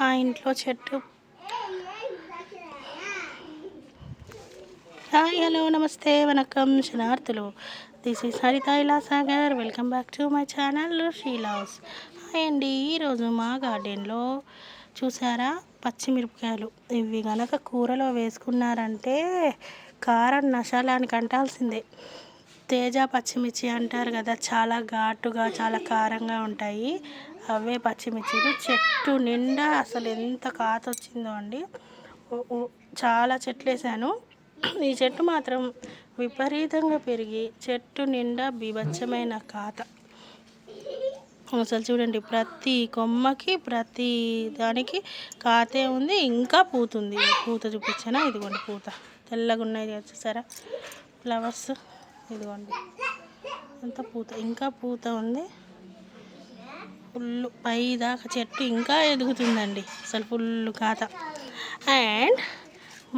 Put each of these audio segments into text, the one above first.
ఆ ఇంట్లో చెట్టు. హాయ్, హలో, నమస్తే, వనకం, శనార్థులు. This is Haritha Ilasagar. Welcome back to my channel Sheela's. Hi అండి. ఈరోజు మా గార్డెన్లో చూసారా పచ్చిమిరపకాయలు. ఇవి కనుక కూరలో వేసుకున్నారంటే కారం నశాలానికి అంటాల్సిందే. తేజ పచ్చిమిర్చి అంటారు కదా, చాలా ఘాటుగా చాలా కారంగా ఉంటాయి. అవే పచ్చిమిర్చిలు. చెట్టు నిండా అసలు ఎంత కాత వచ్చిందో అండి. చాలా చెట్లు వేసాను. ఈ చెట్టు మాత్రం విపరీతంగా పెరిగి చెట్టు నిండా బీభత్సమైన కాత. అసలు చూడండి, ప్రతి కొమ్మకి ప్రతి దానికి కాతే ఉంది. ఇంకా పూతుంది. పూత చూపించానా? ఇదిగోండి పూత. తెల్లగా ఉన్నాయి చూసారా ఫ్లవర్స్. ఇదిగోండి అంత పూత, ఇంకా పూత ఉంది. ఫుల్ పై దాకా చెట్టు ఇంకా ఎదుగుతుందండి. అసలు ఫుల్ కాత. అండ్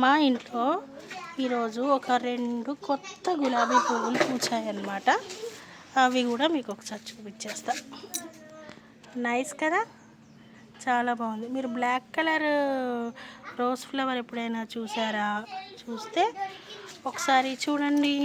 మా ఇంట్లో ఈరోజు ఒక 2 కొత్త గులాబీ పువ్వులు పూచాయన్నమాట. అవి కూడా మీకు ఒకసారి చూపించేస్తా. నైస్ కదా, చాలా బాగుంది. మీరు బ్లాక్ కలర్ రోజ్ ఫ్లవర్ ఎప్పుడైనా చూసారా? చూస్తే ఒకసారి చూడండి.